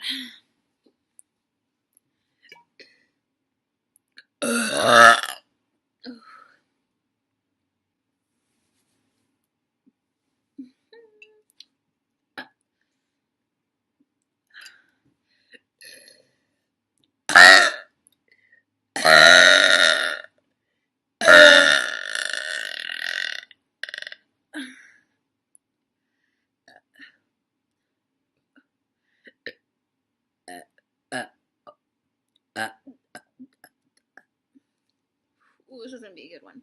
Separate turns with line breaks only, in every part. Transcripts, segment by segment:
Ooh, this is gonna be a good one.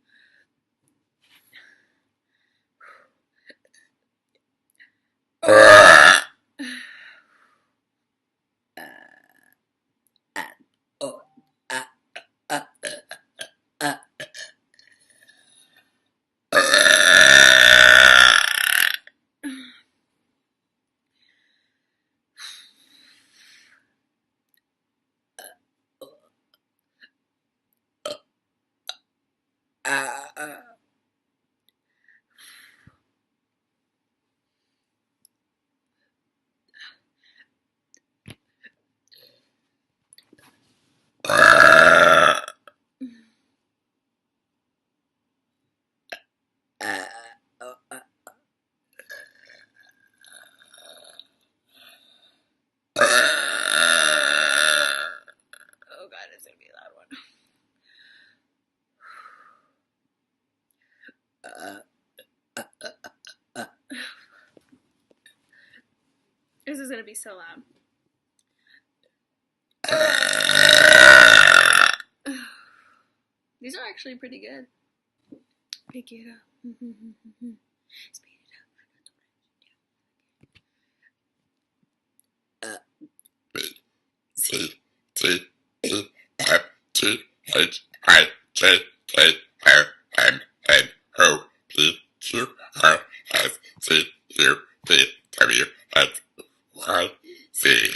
Oh god, it's gonna be a loud one. This is gonna be so loud. These are actually pretty good. Pick it up. Speed it up.
C T E F G H I J K L M N O P Q R S T U V W X Y Z.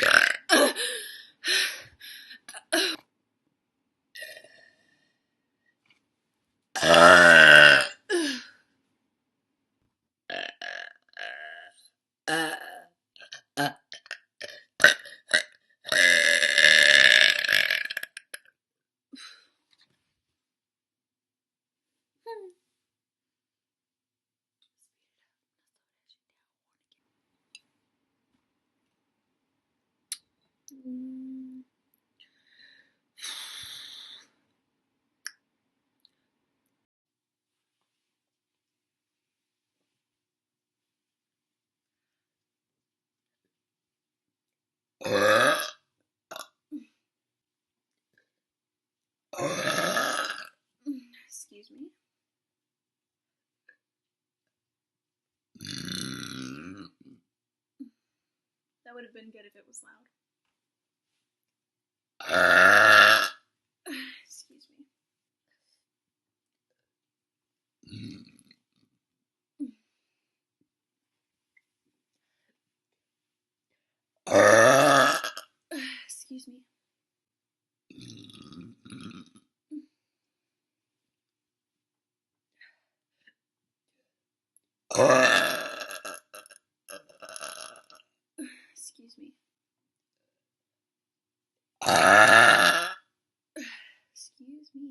Excuse me. That would have been good if it was loud. Excuse me. Excuse me. Excuse me. Excuse me.